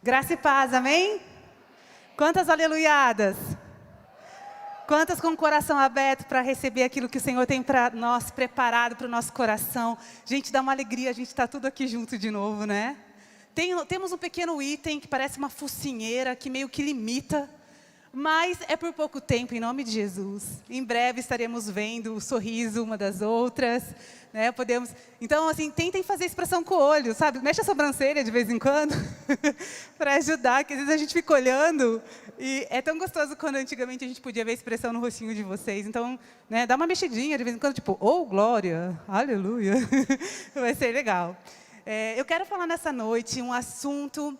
Graça e paz, amém? Quantas aleluiadas? Quantas com o coração aberto para receber aquilo que o Senhor tem para nós, preparado para o nosso coração. Gente, dá uma alegria, a gente está tudo aqui junto de novo, né? Temos um pequeno item que parece uma focinheira, que meio que limita, mas é por pouco tempo, em nome de Jesus. Em breve estaremos vendo o sorriso uma das outras, né? Então, assim, tentem fazer expressão com o olho, sabe? Mexe a sobrancelha de vez em quando, para ajudar, que às vezes a gente fica olhando, e é tão gostoso quando antigamente a gente podia ver a expressão no rostinho de vocês. Então, né, dá uma mexidinha de vez em quando, tipo, oh, glória, aleluia, vai ser legal. Eu quero falar nessa noite um assunto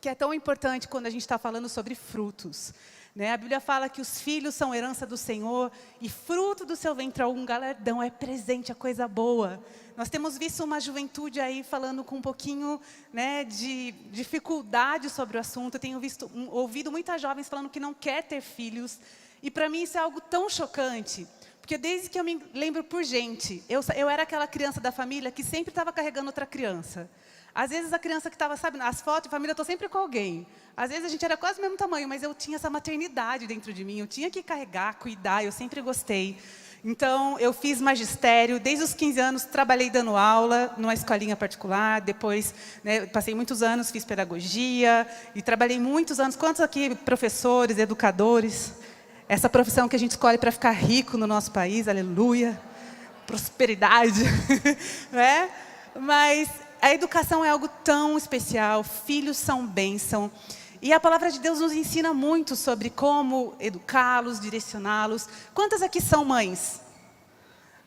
que é tão importante quando a gente está falando sobre frutos. A Bíblia fala que os filhos são herança do Senhor e fruto do seu ventre algum galardão, é presente, é coisa boa. Nós temos visto uma juventude aí falando com um pouquinho, né, de dificuldade sobre o assunto. Eu tenho ouvido muitas jovens falando que não quer ter filhos. E para mim isso é algo tão chocante. Porque desde que eu me lembro por gente, eu era aquela criança da família que sempre estava carregando outra criança. Às vezes a criança que estava, sabe, nas fotos de família, eu estou sempre com alguém. Às vezes a gente era quase o mesmo tamanho, mas eu tinha essa maternidade dentro de mim. Eu tinha que carregar, cuidar, eu sempre gostei. Então, eu fiz magistério, desde os 15 anos, trabalhei dando aula numa escolinha particular. Depois, né, passei muitos anos, fiz pedagogia e trabalhei muitos anos. Quantos aqui, professores, educadores? Essa profissão que a gente escolhe para ficar rico no nosso país, aleluia, prosperidade, né? Mas a educação é algo tão especial, filhos são bênção. E a palavra de Deus nos ensina muito sobre como educá-los, direcioná-los. Quantas aqui são mães?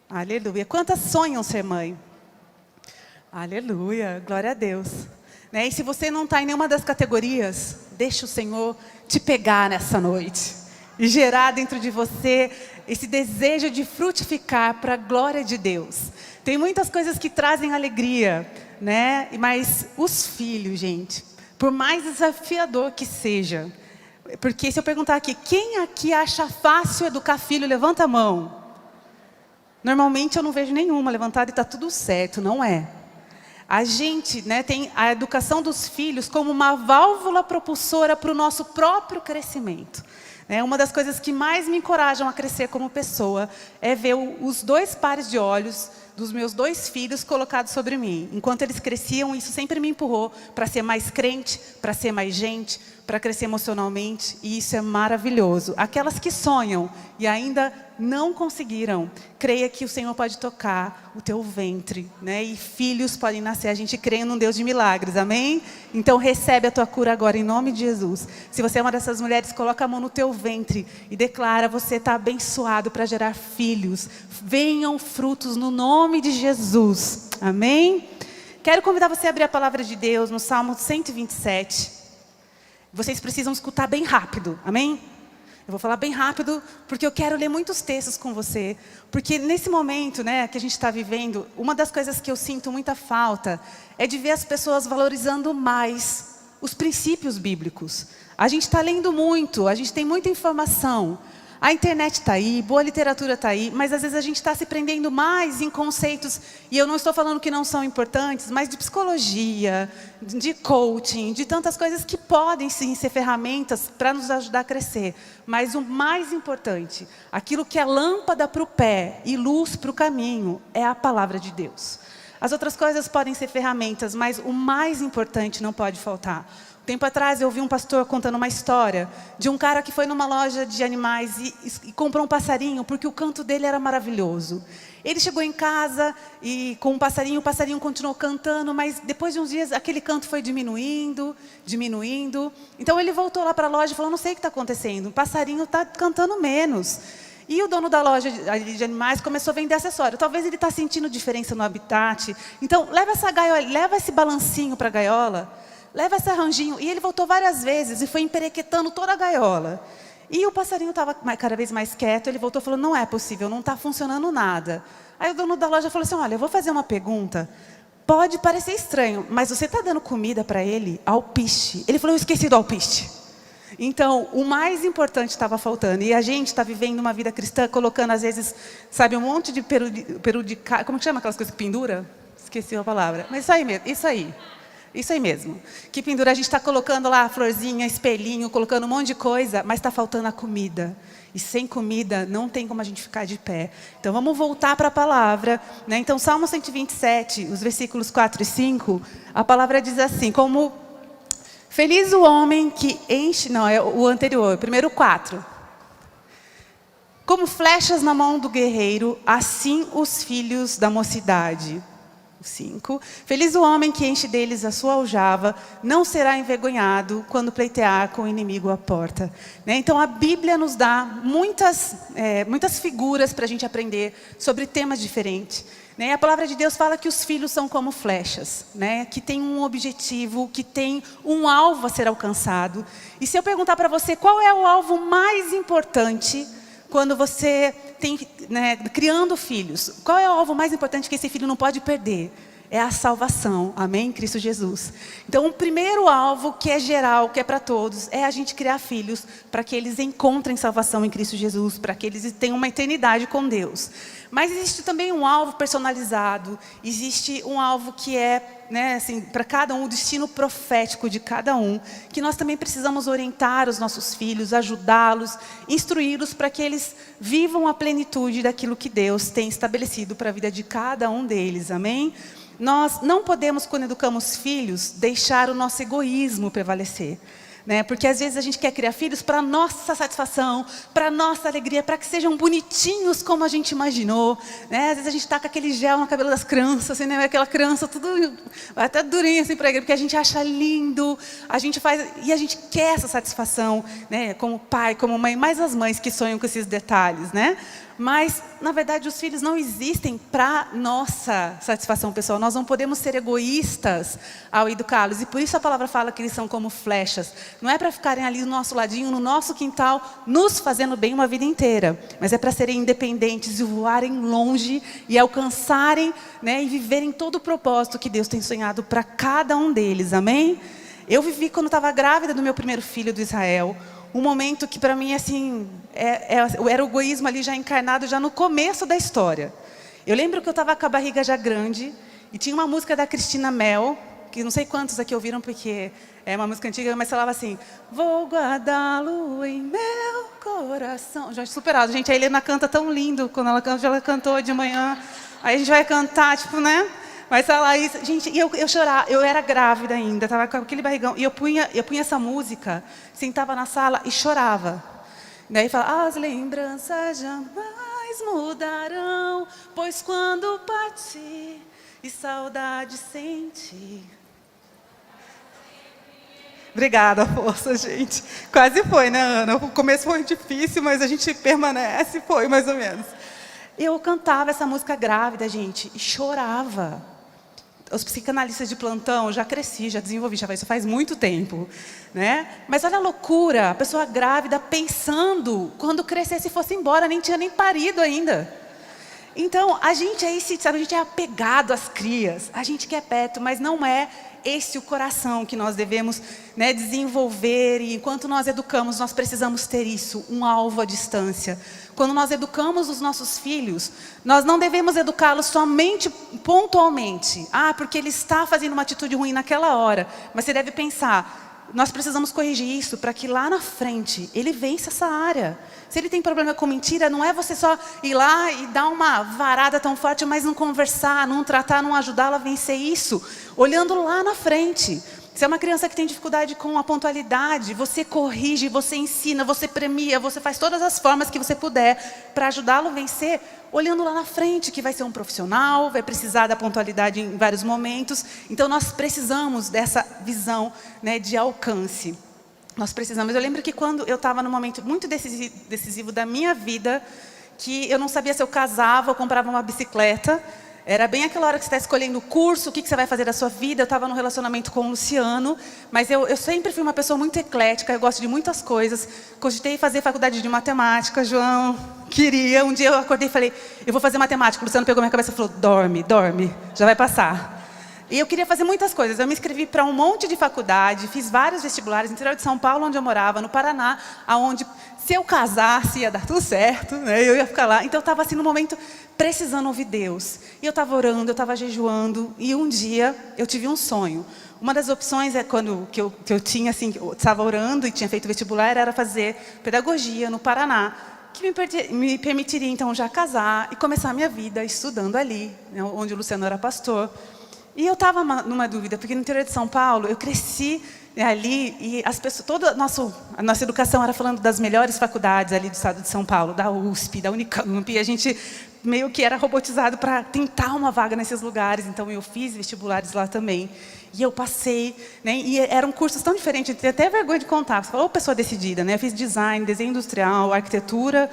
Aleluia. Quantas sonham ser mãe? Aleluia, glória a Deus. E se você não está em nenhuma das categorias, deixa o Senhor te pegar nessa noite e gerar dentro de você esse desejo de frutificar para a glória de Deus. Tem muitas coisas que trazem alegria, né? Mas os filhos, gente, por mais desafiador que seja, porque se eu perguntar aqui, quem aqui acha fácil educar filho, levanta a mão. Normalmente eu não vejo nenhuma levantada e está tudo certo, não é? A gente, né, tem a educação dos filhos como uma válvula propulsora para o nosso próprio crescimento. Uma das coisas que mais me encorajam a crescer como pessoa é ver os dois pares de olhos dos meus 2 filhos colocados sobre mim. Enquanto eles cresciam, isso sempre me empurrou para ser mais crente, para ser mais gente, para crescer emocionalmente. E isso é maravilhoso. Aquelas que sonham e ainda não conseguiram, creia que o Senhor pode tocar o teu ventre, né? E filhos podem nascer. A gente crê num Deus de milagres, amém? Então recebe a tua cura agora em nome de Jesus. Se você é uma dessas mulheres, coloca a mão no teu ventre e declara: você está abençoado para gerar filhos. Venham frutos no nome de Jesus, amém? Quero convidar você a abrir a palavra de Deus no Salmo 127. Vocês precisam escutar bem rápido, amém? Eu vou falar bem rápido, porque eu quero ler muitos textos com você. Porque nesse momento, né, que a gente está vivendo, uma das coisas que eu sinto muita falta é de ver as pessoas valorizando mais os princípios bíblicos. A gente está lendo muito, a gente tem muita informação. A internet está aí, boa literatura está aí, mas às vezes a gente está se prendendo mais em conceitos, e eu não estou falando que não são importantes, mas de psicologia, de coaching, de tantas coisas que podem sim ser ferramentas para nos ajudar a crescer. Mas o mais importante, aquilo que é lâmpada para o pé e luz para o caminho, é a palavra de Deus. As outras coisas podem ser ferramentas, mas o mais importante não pode faltar. Tempo atrás eu ouvi um pastor contando uma história de um cara que foi numa loja de animais e comprou um passarinho porque o canto dele era maravilhoso. Ele chegou em casa e com o passarinho continuou cantando, mas depois de uns dias aquele canto foi diminuindo. Então ele voltou lá para a loja e falou: não sei o que está acontecendo, o passarinho está cantando menos. E o dono da loja de animais começou a vender acessório. Talvez ele está sentindo diferença no habitat. Então leva essa gaiola, leva esse balancinho para a gaiola. Leva esse arranjinho. E ele voltou várias vezes e foi emperequetando toda a gaiola. E o passarinho estava cada vez mais quieto. Ele voltou e falou: não é possível, não está funcionando nada. Aí o dono da loja falou assim: olha, eu vou fazer uma pergunta. Pode parecer estranho, mas você está dando comida para ele? Alpiste. Ele falou: eu esqueci do alpiste. Então, o mais importante estava faltando. E a gente está vivendo uma vida cristã, colocando às vezes, sabe, um monte de peru de... Como que chama aquelas coisas que pendura? Esqueci a palavra. Mas isso aí mesmo, isso aí. Isso aí mesmo. Que pendura, a gente está colocando lá a florzinha, espelhinho, colocando um monte de coisa, mas está faltando a comida. E sem comida não tem como a gente ficar de pé. Então vamos voltar para a palavra, né? Então Salmo 127, os versículos 4 e 5, a palavra diz assim, como feliz o homem que enche... Não, é o anterior, primeiro 4. Como flechas na mão do guerreiro, assim os filhos da mocidade. 5. Feliz o homem que enche deles a sua aljava, não será envergonhado quando pleitear com o inimigo à porta. Né? Então a Bíblia nos dá muitas figuras para a gente aprender sobre temas diferentes. Né? A palavra de Deus fala que os filhos são como flechas, né? Que tem um objetivo, que tem um alvo a ser alcançado. E se eu perguntar para você qual é o alvo mais importante quando você tem, né, criando filhos, qual é o alvo mais importante que esse filho não pode perder? É a salvação, amém? Cristo Jesus. Então, o primeiro alvo, que é geral, que é para todos, é a gente criar filhos para que eles encontrem salvação em Cristo Jesus, para que eles tenham uma eternidade com Deus. Mas existe também um alvo personalizado, existe um alvo que é, né, assim, para cada um, o destino profético de cada um, que nós também precisamos orientar os nossos filhos, ajudá-los, instruí-los para que eles vivam a plenitude daquilo que Deus tem estabelecido para a vida de cada um deles, amém? Nós não podemos, quando educamos filhos, deixar o nosso egoísmo prevalecer. Né? Porque às vezes a gente quer criar filhos para nossa satisfação, para nossa alegria, para que sejam bonitinhos como a gente imaginou. Né? Às vezes a gente está com aquele gel no cabelo das crianças, assim, né? Aquela criança tudo até durinha assim para a igreja, porque a gente acha lindo, a gente faz, e a gente quer essa satisfação, né? Como pai, como mãe, mais as mães que sonham com esses detalhes, né? Mas, na verdade, os filhos não existem para nossa satisfação pessoal. Nós não podemos ser egoístas ao educá-los. E por isso a palavra fala que eles são como flechas. Não é para ficarem ali no nosso ladinho, no nosso quintal, nos fazendo bem uma vida inteira. Mas é para serem independentes e voarem longe e alcançarem, né, e viverem todo o propósito que Deus tem sonhado para cada um deles. Amém? Eu vivi, quando estava grávida do meu primeiro filho, do Israel, um momento que para mim assim, era o egoísmo ali já encarnado, já no começo da história. Eu lembro que eu estava com a barriga já grande, e tinha uma música da Cristina Mel, que não sei quantos aqui ouviram, porque é uma música antiga, mas falava assim, vou guardá-lo em meu coração. Já superado, gente, a Helena canta tão lindo, quando ela cantou de manhã, aí a gente vai cantar, tipo, né? Mas ela isso, gente, e eu chorava, eu era grávida ainda, estava com aquele barrigão, e eu punha essa música, sentava na sala e chorava. Daí fala, as lembranças jamais mudarão, pois quando partir e saudade sentir. Obrigada, força, gente. Quase foi, né, Ana? O começo foi difícil, mas a gente permanece, foi mais ou menos. Eu cantava essa música grávida, gente, e chorava. Os psicanalistas de plantão, já cresci, já desenvolvi, isso faz muito tempo. Né? Mas olha a loucura, a pessoa grávida pensando, quando crescesse e fosse embora, nem tinha nem parido ainda. Então, a gente sabe, a gente é apegado às crias, a gente quer perto, mas não é esse o coração que nós devemos, né, desenvolver. E enquanto nós educamos, nós precisamos ter isso, um alvo à distância. Quando nós educamos os nossos filhos, nós não devemos educá-los somente pontualmente. Ah, porque ele está fazendo uma atitude ruim naquela hora. Mas você deve pensar, nós precisamos corrigir isso para que lá na frente ele vença essa área. Se ele tem problema com mentira, não é você só ir lá e dar uma varada tão forte, mas não conversar, não tratar, não ajudá-lo a vencer isso, olhando lá na frente. Se é uma criança que tem dificuldade com a pontualidade, você corrige, você ensina, você premia, você faz todas as formas que você puder para ajudá-lo a vencer, olhando lá na frente, que vai ser um profissional, vai precisar da pontualidade em vários momentos. Então nós precisamos dessa visão, né, de alcance. Nós precisamos. Eu lembro que quando eu estava num momento muito decisivo da minha vida, que eu não sabia se eu casava ou comprava uma bicicleta. Era bem aquela hora que você está escolhendo o curso, o que você vai fazer da sua vida. Eu estava num relacionamento com o Luciano, mas eu sempre fui uma pessoa muito eclética, eu gosto de muitas coisas. Cogitei fazer faculdade de matemática, João queria. Um dia eu acordei e falei, eu vou fazer matemática. O Luciano pegou minha cabeça e falou, dorme, já vai passar. E eu queria fazer muitas coisas. Eu me inscrevi para um monte de faculdade, fiz vários vestibulares no interior de São Paulo, onde eu morava, no Paraná, aonde se eu casasse ia dar tudo certo, né? Eu ia ficar lá. Então eu estava assim no momento precisando ouvir Deus. E eu estava orando, eu estava jejuando, e um dia eu tive um sonho. Uma das opções que eu tinha assim, eu estava orando e tinha feito vestibular, era fazer pedagogia no Paraná, que me permitiria então já casar e começar a minha vida estudando ali, né, onde o Luciano era pastor. E eu estava numa dúvida, porque no interior de São Paulo, eu cresci ali e as pessoas, toda a nossa educação era falando das melhores faculdades ali do estado de São Paulo, da USP, da Unicamp, e a gente meio que era robotizado para tentar uma vaga nesses lugares. Então eu fiz vestibulares lá também. E eu passei, né, e eram cursos tão diferentes, eu tenho até vergonha de contar. Você falou, pessoa decidida, né? Eu fiz design, desenho industrial, arquitetura,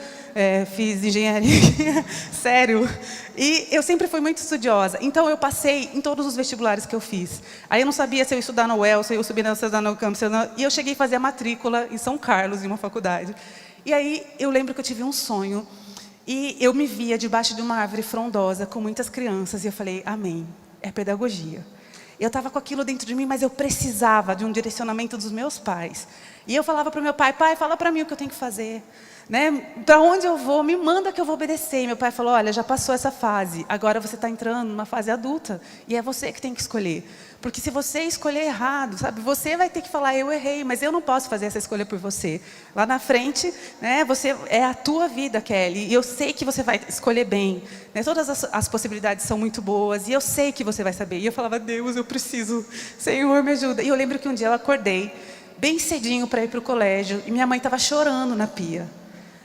fiz engenharia, sério. E eu sempre fui muito estudiosa, então eu passei em todos os vestibulares que eu fiz. Aí eu não sabia se eu ia estudar na UEL, se eu ia subir na estudar no campus, e eu cheguei a fazer a matrícula em São Carlos, em uma faculdade. E aí eu lembro que eu tive um sonho, e eu me via debaixo de uma árvore frondosa, com muitas crianças, e eu falei, amém, é pedagogia. Eu estava com aquilo dentro de mim, mas eu precisava de um direcionamento dos meus pais. E eu falava para o meu pai, pai, fala para mim o que eu tenho que fazer. Né? Para onde eu vou, me manda que eu vou obedecer. E meu pai falou, olha, já passou essa fase, agora você está entrando numa fase adulta, e é você que tem que escolher. Porque se você escolher errado, sabe, você vai ter que falar, eu errei, mas eu não posso fazer essa escolha por você. Lá na frente, né, é a tua vida, Kelly, e eu sei que você vai escolher bem. Né? Todas as possibilidades são muito boas, e eu sei que você vai saber. E eu falava, Deus, eu preciso, Senhor, me ajuda. E eu lembro que um dia eu acordei, bem cedinho para ir para o colégio, e minha mãe estava chorando na pia.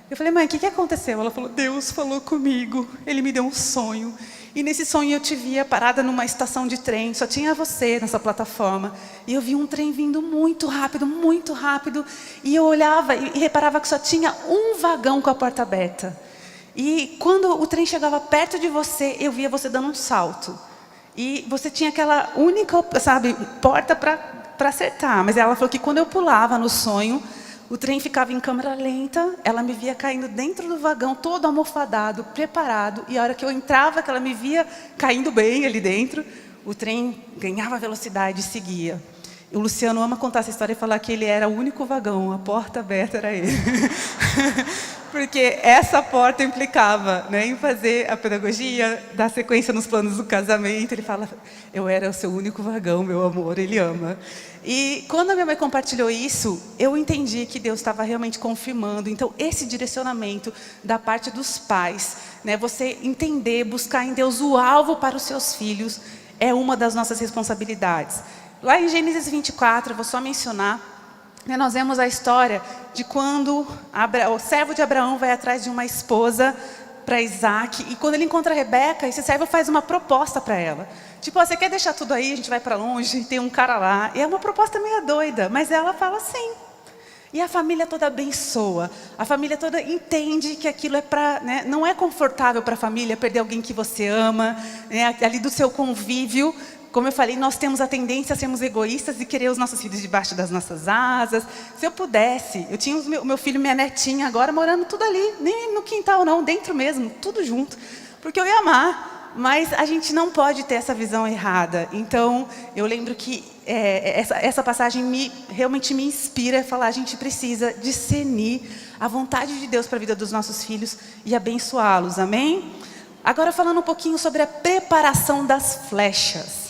Eu falei, mãe, o que aconteceu? Ela falou, Deus falou comigo, Ele me deu um sonho. E nesse sonho eu te via parada numa estação de trem, só tinha você nessa plataforma. E eu vi um trem vindo muito rápido. E eu olhava e reparava que só tinha um vagão com a porta aberta. E quando o trem chegava perto de você, eu via você dando um salto. E você tinha aquela única, sabe, porta para acertar. Mas ela falou que quando eu pulava no sonho, o trem ficava em câmera lenta, ela me via caindo dentro do vagão, todo almofadado, preparado. E a hora que eu entrava, que ela me via caindo bem ali dentro, o trem ganhava velocidade e seguia. O Luciano ama contar essa história e falar que ele era o único vagão, a porta aberta era ele. Porque essa porta implicava, né, em fazer a pedagogia, dar sequência nos planos do casamento. Ele fala, eu era o seu único vagão, meu amor, ele ama. E quando a minha mãe compartilhou isso, eu entendi que Deus estava realmente confirmando. Então, esse direcionamento da parte dos pais, né, você entender, buscar em Deus o alvo para os seus filhos, é uma das nossas responsabilidades. Lá em Gênesis 24, eu vou só mencionar, né, nós vemos a história de quando o servo de Abraão vai atrás de uma esposa para Isaac, e quando ele encontra a Rebeca, esse servo faz uma proposta para ela. Tipo, você quer deixar tudo aí, a gente vai para longe, tem um cara lá. E é uma proposta meio doida, mas ela fala sim. E a família toda abençoa, a família toda entende que aquilo é para, né, não é confortável para a família perder alguém que você ama, né, ali do seu convívio. Como eu falei, nós temos a tendência a sermos egoístas e querer os nossos filhos debaixo das nossas asas. Se eu pudesse, eu tinha o meu filho e minha netinha agora morando tudo ali, nem no quintal não, dentro mesmo, tudo junto. Porque eu ia amar, mas a gente não pode ter essa visão errada. Então, eu lembro que essa passagem realmente me inspira a falar, a gente precisa discernir a vontade de Deus para a vida dos nossos filhos e abençoá-los, amém? Agora falando um pouquinho sobre a preparação das flechas.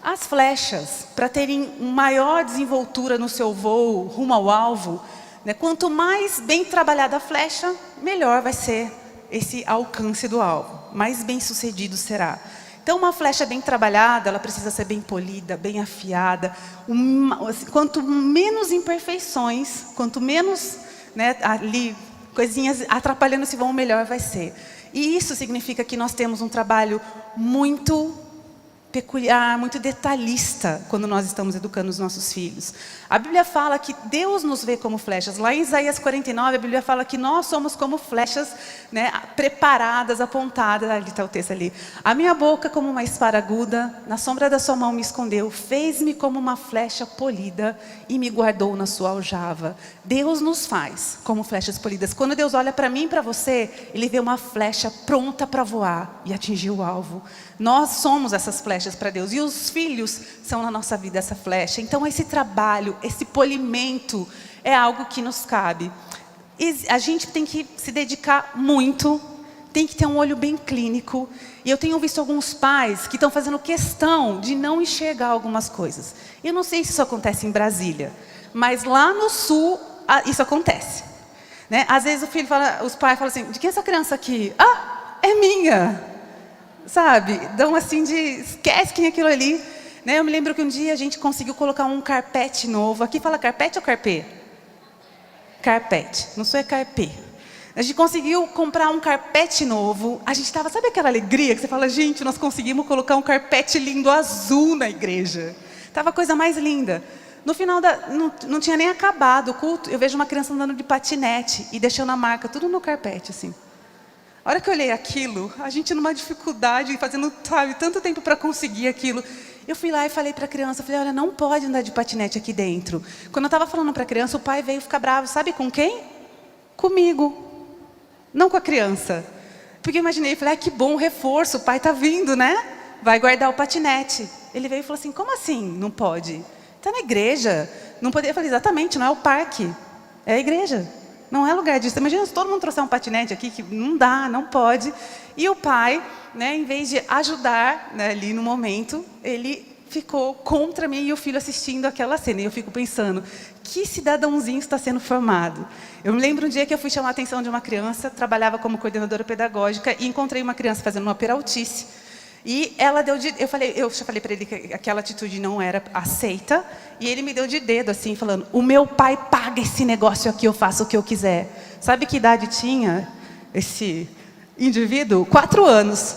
As flechas, para terem maior desenvoltura no seu voo rumo ao alvo, né, quanto mais bem trabalhada a flecha, melhor vai ser esse alcance do alvo, mais bem sucedido será. Então uma flecha bem trabalhada, ela precisa ser bem polida, bem afiada. Quanto menos imperfeições, quanto menos, né, ali, coisinhas atrapalhando esse voo, melhor vai ser. E isso significa que nós temos um trabalho muito peculiar, muito detalhista quando nós estamos educando os nossos filhos. A Bíblia fala que Deus nos vê como flechas. Lá em Isaías 49, a Bíblia fala que nós somos como flechas, né, preparadas, apontadas. Ali está o texto ali. A minha boca como uma espada aguda, na sombra da sua mão me escondeu, fez-me como uma flecha polida e me guardou na sua aljava. Deus nos faz como flechas polidas. Quando Deus olha para mim e para você, Ele vê uma flecha pronta para voar e atingir o alvo. Nós somos essas flechas flechas para Deus. E os filhos são na nossa vida essa flecha. Então esse trabalho, esse polimento é algo que nos cabe. E a gente tem que se dedicar muito, tem que ter um olho bem clínico. E eu tenho visto alguns pais que estão fazendo questão de não enxergar algumas coisas. Eu não sei se isso acontece em Brasília, mas lá no sul isso acontece. Né? Às vezes os pais falam assim, de quem é essa criança aqui? Ah, é minha. Sabe? Dão assim de, esquece quem é aquilo ali. Né? Eu me lembro que um dia a gente conseguiu colocar um carpete novo. Aqui fala carpete ou carpê? Carpete, não sou carpê. A gente conseguiu comprar um carpete novo. A gente estava, sabe aquela alegria que você fala, gente, nós conseguimos colocar um carpete lindo azul na igreja. Estava a coisa mais linda. No final, não tinha nem acabado o culto. Eu vejo uma criança andando de patinete e deixando a marca tudo no carpete, assim. A hora que eu olhei aquilo, a gente numa dificuldade, fazendo, sabe, tanto tempo para conseguir aquilo. Eu fui lá e falei para a criança, falei, olha, não pode andar de patinete aqui dentro. Quando eu estava falando para a criança, o pai veio ficar bravo, sabe com quem? Comigo. Não com a criança. Porque eu imaginei, falei, que bom, reforço, o pai está vindo, né? Vai guardar o patinete. Ele veio e falou assim, como assim não pode? Está na igreja. Não poderia. Eu falei, exatamente, não é o parque, é a igreja. Não é lugar disso. Imagina se todo mundo trouxer um patinete aqui, que não dá, não pode. E o pai, né, em vez de ajudar, né, ali no momento, ele ficou contra mim e o filho assistindo aquela cena. E eu fico pensando, que cidadãozinho está sendo formado? Eu me lembro um dia que eu fui chamar a atenção de uma criança, trabalhava como coordenadora pedagógica e encontrei uma criança fazendo uma peraltice. E ela deu de... Eu já falei para ele que aquela atitude não era aceita. E ele me deu de dedo, assim, falando, o meu pai paga esse negócio aqui, eu faço o que eu quiser. Sabe que idade tinha esse indivíduo? 4 anos.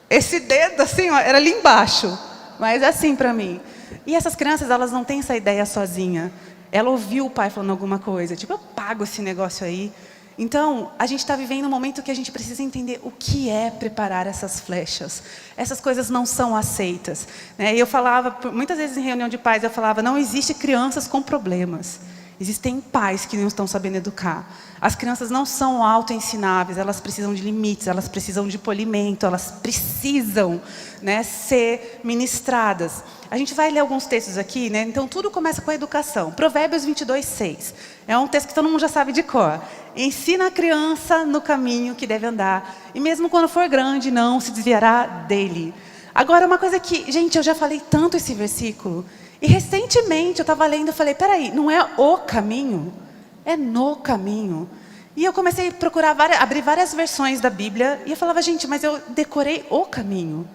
Esse dedo, assim, ó, era ali embaixo. Mas assim para mim. E essas crianças, elas não têm essa ideia sozinha. Ela ouviu o pai falando alguma coisa. Tipo, eu pago esse negócio aí. Então, a gente está vivendo um momento que a gente precisa entender o que é preparar essas flechas. Essas coisas não são aceitas. Né? E eu falava, muitas vezes em reunião de pais, eu falava, não existe crianças com problemas. Existem pais que não estão sabendo educar. As crianças não são autoensináveis, elas precisam de limites, elas precisam de polimento, elas precisam, né, ser ministradas. A gente vai ler alguns textos aqui, né? Então tudo começa com a educação. Provérbios 22:6. É um texto que todo mundo já sabe de cor. Ensina a criança no caminho que deve andar, e mesmo quando for grande, não se desviará dele. Agora, uma coisa que, gente, eu já falei tanto esse versículo, e recentemente eu estava lendo e falei, peraí, não é o caminho? É no caminho. E eu comecei a procurar, abrir várias versões da Bíblia, e eu falava, gente, mas eu decorei o caminho.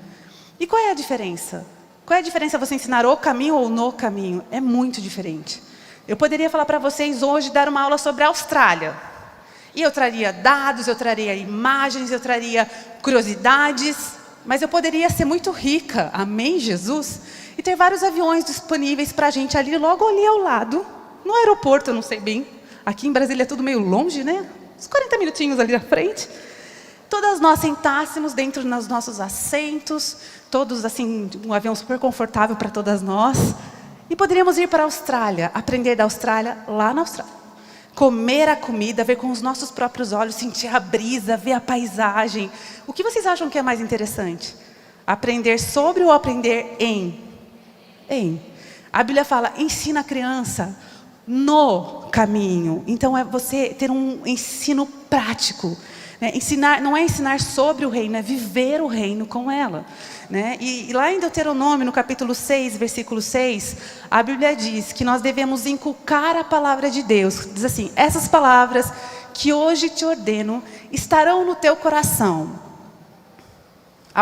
E qual é a diferença? Qual é a diferença você ensinar o caminho ou no caminho? É muito diferente. Eu poderia falar para vocês hoje, dar uma aula sobre a Austrália. E eu traria dados, eu traria imagens, eu traria curiosidades, mas eu poderia ser muito rica, amém, Jesus? E ter vários aviões disponíveis para a gente ali, logo ali ao lado, no aeroporto, eu não sei bem. Aqui em Brasília é tudo meio longe, né? Uns 40 minutinhos ali na frente. Todas nós sentássemos dentro dos nossos assentos, todos assim, um avião super confortável para todas nós. E poderíamos ir para a Austrália, aprender da Austrália lá na Austrália. Comer a comida, ver com os nossos próprios olhos, sentir a brisa, ver a paisagem. O que vocês acham que é mais interessante? Aprender sobre ou aprender em? Em. A Bíblia fala, ensina a criança no caminho. Então é você ter um ensino prático. Né? Ensinar, não é ensinar sobre o reino, é viver o reino com ela. Né? E lá em Deuteronômio, no capítulo 6, versículo 6, a Bíblia diz que nós devemos inculcar a palavra de Deus. Diz assim, essas palavras que hoje te ordeno estarão no teu coração.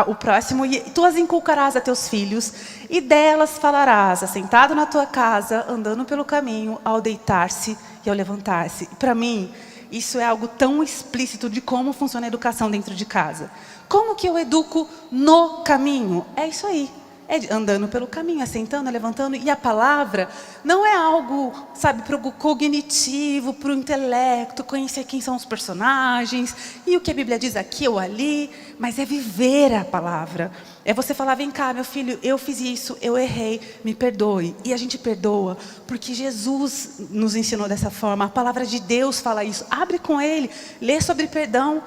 O próximo, e tu as inculcarás a teus filhos, e delas falarás, assentado na tua casa, andando pelo caminho, ao deitar-se e ao levantar-se. Para mim, isso é algo tão explícito de como funciona a educação dentro de casa. Como que eu educo no caminho? É isso aí. É andando pelo caminho, assentando, levantando. E a palavra não é algo, sabe, para o cognitivo, para o intelecto, conhecer quem são os personagens, e o que a Bíblia diz aqui ou ali, mas é viver a palavra. É você falar, vem cá, meu filho, eu fiz isso, eu errei, me perdoe. E a gente perdoa, porque Jesus nos ensinou dessa forma. A palavra de Deus fala isso. Abre com ele, lê sobre perdão.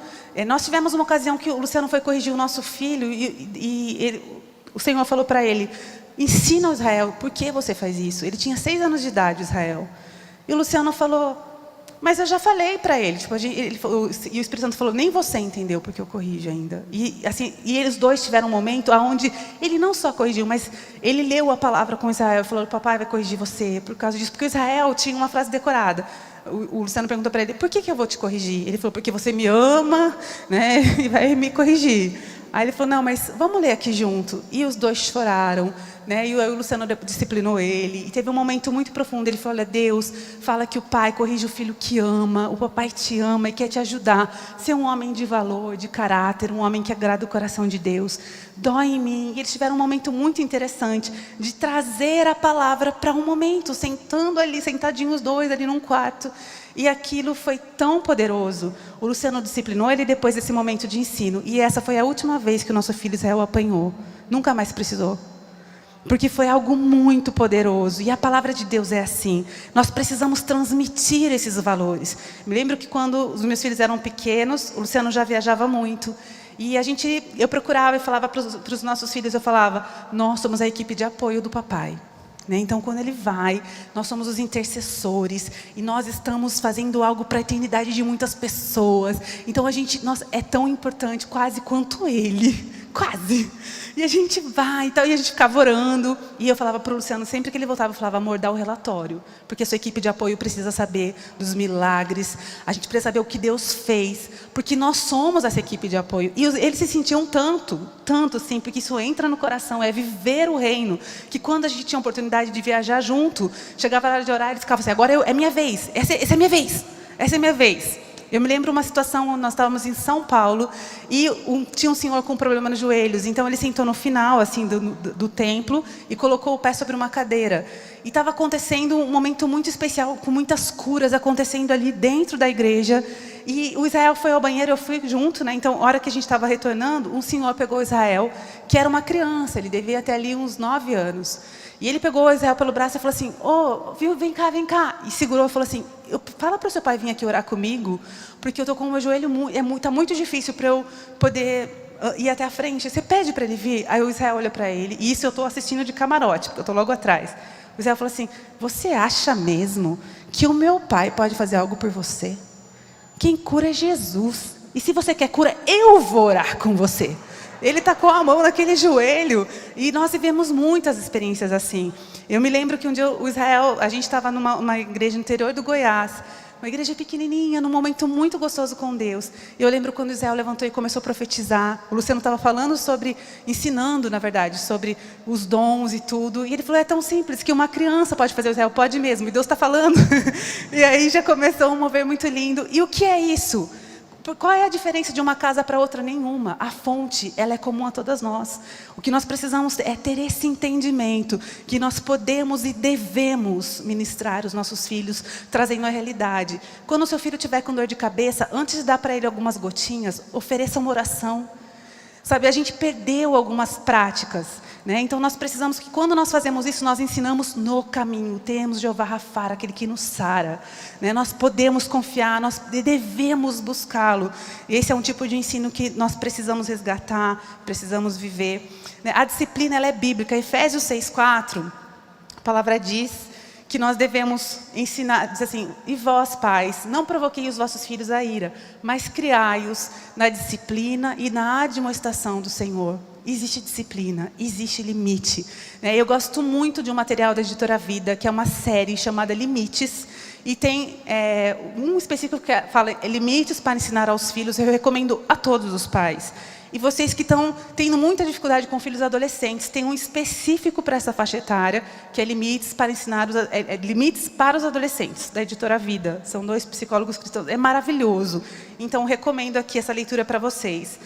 Nós tivemos uma ocasião que o Luciano foi corrigir o nosso filho o Senhor falou para ele, ensina o Israel, por que você faz isso? Ele tinha 6 anos de idade, Israel. E o Luciano falou, mas eu já falei para ele. Tipo, e o Espírito Santo falou, nem você entendeu porque eu corrijo ainda. E eles dois tiveram um momento onde ele não só corrigiu, mas ele leu a palavra com Israel e falou, papai vai corrigir você por causa disso. Porque Israel tinha uma frase decorada. O Luciano perguntou para ele, por que eu vou te corrigir? Ele falou, porque você me ama, né, e vai me corrigir. Aí ele falou, não, mas vamos ler aqui junto. E os dois choraram, né? E o Luciano disciplinou ele. E teve um momento muito profundo. Ele falou, olha, Deus fala que o pai corrige o filho que ama. O papai te ama e quer te ajudar. Ser um homem de valor, de caráter, um homem que agrada o coração de Deus. Dói em mim. E eles tiveram um momento muito interessante de trazer a palavra para um momento, sentando ali, sentadinhos os dois ali num quarto. E aquilo foi tão poderoso. O Luciano disciplinou ele depois desse momento de ensino. E essa foi a última vez que o nosso filho Israel apanhou. Nunca mais precisou. Porque foi algo muito poderoso. E a palavra de Deus é assim. Nós precisamos transmitir esses valores. Me lembro que quando os meus filhos eram pequenos, o Luciano já viajava muito. E eu procurava e falava para os nossos filhos, eu falava, nós somos a equipe de apoio do papai. Então, quando ele vai, nós somos os intercessores e nós estamos fazendo algo para a eternidade de muitas pessoas. Então, é tão importante quase quanto ele, quase. E a gente vai, e a gente ficava orando. E eu falava para o Luciano, sempre que ele voltava, eu falava, amor, dá o relatório. Porque a sua equipe de apoio precisa saber dos milagres. A gente precisa saber o que Deus fez. Porque nós somos essa equipe de apoio. E eles se sentiam tanto assim, porque isso entra no coração, é viver o reino. Que quando a gente tinha a oportunidade de viajar junto, chegava a hora de orar, eles ficavam assim, agora é minha vez, essa é minha vez, essa é minha vez. Eu me lembro uma situação, nós estávamos em São Paulo e tinha um senhor com problema nos joelhos. Então ele sentou no final assim, do templo e colocou o pé sobre uma cadeira. E estava acontecendo um momento muito especial, com muitas curas acontecendo ali dentro da igreja. E o Israel foi ao banheiro, eu fui junto, né? Então, a hora que a gente estava retornando, um senhor pegou o Israel, que era uma criança, ele devia ter ali uns 9 anos. E ele pegou o Israel pelo braço e falou assim, viu, vem cá. E segurou e falou assim, fala para o seu pai vir aqui orar comigo, porque eu estou com o meu joelho, está muito difícil para eu poder ir até a frente. Você pede para ele vir? Aí o Israel olha para ele, e isso eu estou assistindo de camarote, porque eu estou logo atrás. O Israel falou assim, você acha mesmo que o meu pai pode fazer algo por você? Quem cura é Jesus. E se você quer cura, eu vou orar com você. Ele tacou a mão naquele joelho. E nós vivemos muitas experiências assim. Eu me lembro que um dia a gente estava numa igreja no interior do Goiás. Uma igreja pequenininha, num momento muito gostoso com Deus. E eu lembro quando o Israel levantou e começou a profetizar. O Luciano estava falando ensinando, na verdade, sobre os dons e tudo. E ele falou, é tão simples que uma criança pode fazer. O Israel, pode mesmo. E Deus está falando. E aí já começou um mover muito lindo. E o que é isso? Qual é a diferença de uma casa para outra? Nenhuma. A fonte, ela é comum a todas nós. O que nós precisamos é ter esse entendimento, que nós podemos e devemos ministrar os nossos filhos, trazendo a realidade. Quando o seu filho estiver com dor de cabeça, antes de dar para ele algumas gotinhas, ofereça uma oração. Sabe, a gente perdeu algumas práticas, né? Então nós precisamos que quando nós fazemos isso, nós ensinamos no caminho. Temos Jeová Rafá, aquele que nos sara, né? Nós podemos confiar, nós devemos buscá-lo. Esse é um tipo de ensino que nós precisamos resgatar, precisamos viver, né? A disciplina, ela é bíblica. Efésios 6:4, a palavra diz que nós devemos ensinar, diz assim, e vós, pais, não provoquei os vossos filhos à ira, mas criai-os na disciplina e na admoestação do Senhor. Existe disciplina, existe limite. Eu gosto muito de um material da Editora Vida, que é uma série chamada Limites, e tem um específico que fala limites para ensinar aos filhos. Eu recomendo a todos os pais. E vocês que estão tendo muita dificuldade com filhos adolescentes, tem um específico para essa faixa etária, que é Limites para ensinar Limites para os adolescentes, da Editora Vida. São 2 psicólogos cristãos. É maravilhoso. Então, recomendo aqui essa leitura para vocês.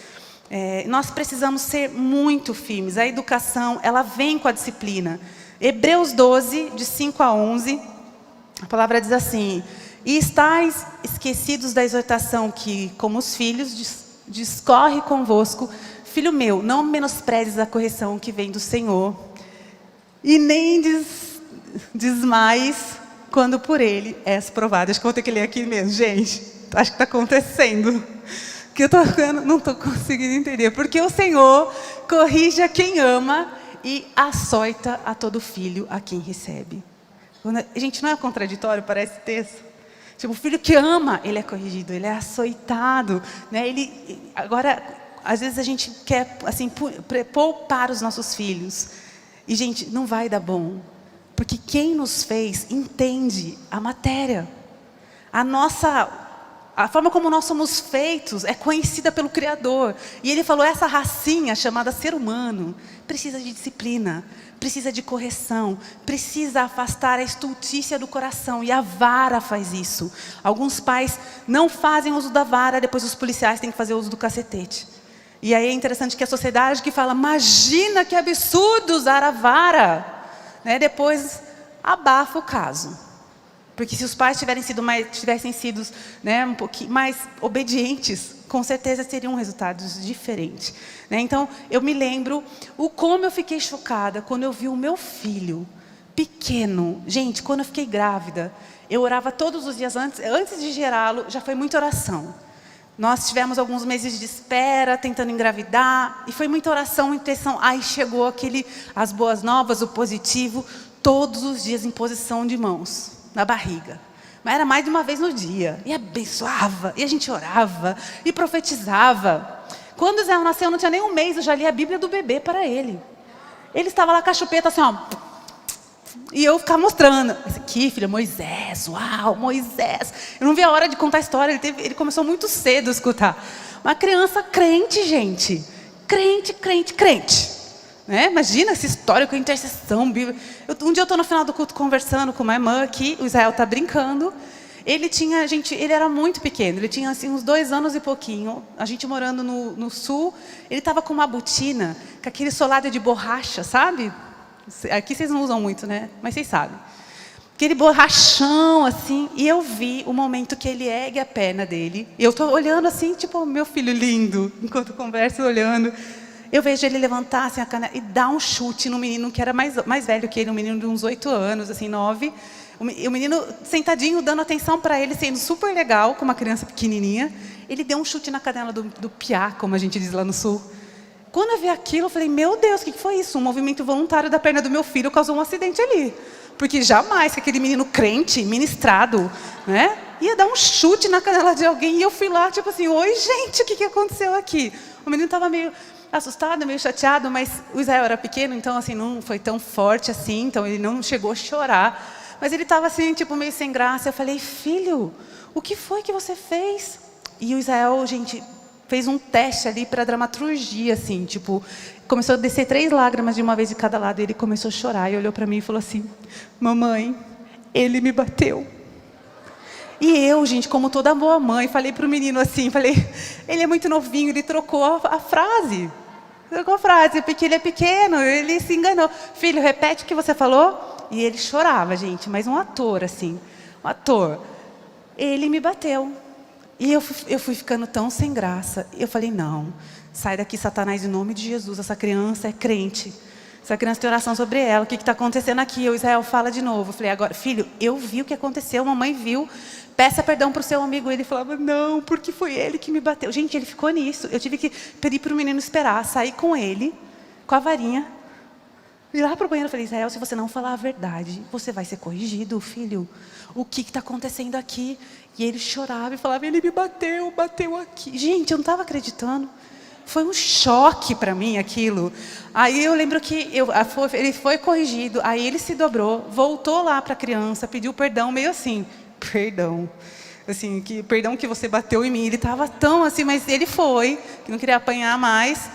Nós precisamos ser muito firmes. A educação, ela vem com a disciplina. Hebreus 12, de 5 a 11, a palavra diz assim, e estáis esquecidos da exortação que, como os filhos, discorre convosco, filho meu, não menosprezes a correção que vem do Senhor, e nem desmais quando por ele és provado. Acho que eu vou ter que ler aqui mesmo, gente. Acho que está acontecendo. Que eu não estou conseguindo entender. Porque o Senhor corrige a quem ama e açoita a todo filho a quem recebe. Gente, não é contraditório para esse texto? Tipo, o filho que ama, ele é corrigido, ele é açoitado, né? Agora, às vezes a gente quer assim, poupar os nossos filhos. E, gente, não vai dar bom. Porque quem nos fez entende a matéria. A forma como nós somos feitos é conhecida pelo Criador. E Ele falou, essa racinha chamada ser humano precisa de disciplina, precisa de correção, precisa afastar a estultícia do coração. E a vara faz isso. Alguns pais não fazem uso da vara, depois os policiais têm que fazer uso do cacetete. E aí é interessante que a sociedade que fala, imagina que absurdo usar a vara, né? Depois abafa o caso. Porque se os pais tivessem sido, né, um pouquinho mais obedientes, com certeza teriam resultados diferentes, né? Então, eu me lembro como eu fiquei chocada quando eu vi o meu filho pequeno. Gente, quando eu fiquei grávida, eu orava todos os dias antes de gerá-lo, já foi muita oração. Nós tivemos alguns meses de espera, tentando engravidar, e foi muita oração, intenção. Aí chegou as boas novas, o positivo, todos os dias em posição de mãos na barriga. Mas era mais de uma vez no dia. E abençoava, e a gente orava, e profetizava. Quando Israel nasceu, não tinha nem um mês, eu já li a Bíblia do bebê para ele. Ele estava lá com a chupeta assim, ó. E eu ficava mostrando. Esse aqui, filho, Moisés, uau, Moisés. Eu não vi a hora de contar a história, ele começou muito cedo a escutar. Uma criança crente, gente. Crente. Né? Imagina essa história com intercessão. Um dia eu estou no final do culto conversando com uma irmã aqui, o Israel está brincando. Ele era muito pequeno, ele tinha assim, uns 2 anos e pouquinho. A gente morando no sul, ele estava com uma botina, com aquele solado de borracha, sabe? Aqui vocês não usam muito, né? Mas vocês sabem. Aquele borrachão, assim. E eu vi o momento que ele ergue a perna dele. E eu estou olhando assim, tipo, meu filho lindo. Enquanto converso, olhando. Eu vejo ele levantar assim, a canela e dar um chute no menino que era mais velho que ele. Um menino de uns 8 anos, assim, 9. O menino sentadinho, dando atenção para ele, sendo super legal, com uma criança pequenininha. Ele deu um chute na canela do piá, como a gente diz lá no sul. Quando eu vi aquilo, eu falei, meu Deus, o que foi isso? Um movimento voluntário da perna do meu filho causou um acidente ali. Porque jamais que aquele menino crente, ministrado, né, ia dar um chute na canela de alguém. E eu fui lá, tipo assim, oi gente, o que aconteceu aqui? O menino estava meio assustado, meio chateado, mas o Israel era pequeno, então assim, não foi tão forte assim, então ele não chegou a chorar. Mas ele estava assim, tipo, meio sem graça. Eu falei, filho, o que foi que você fez? E o Israel, gente, fez um teste ali para dramaturgia, assim, tipo, começou a descer 3 lágrimas de uma vez de cada lado, e ele começou a chorar, e olhou para mim e falou assim, mamãe, ele me bateu. E eu, gente, como toda boa mãe, falei para o menino assim, ele é muito novinho, ele trocou a frase. Trocou a frase, porque ele é pequeno, ele se enganou. Filho, repete o que você falou? E ele chorava, gente, mas um ator, assim, um ator. Ele me bateu. E eu fui ficando tão sem graça. Eu falei, não, sai daqui, Satanás, em nome de Jesus. Essa criança é crente. Essa criança tem oração sobre ela. O que está acontecendo aqui? O Israel fala de novo. Eu falei, agora, filho, eu vi o que aconteceu, mamãe viu. Peça perdão para o seu amigo. Ele falava, não, porque foi ele que me bateu. Gente, ele ficou nisso. Eu tive que pedir para o menino esperar, sair com ele, com a varinha. Ir lá para o banheiro, eu falei, Israel, se você não falar a verdade, você vai ser corrigido, filho. O que está acontecendo aqui? E ele chorava e falava, ele me bateu aqui. Gente, eu não estava acreditando. Foi um choque para mim aquilo. Aí eu lembro que ele foi corrigido, aí ele se dobrou, voltou lá para a criança, pediu perdão, meio assim, perdão. Assim, perdão que você bateu em mim. Ele estava tão assim, mas ele foi, que não queria apanhar mais.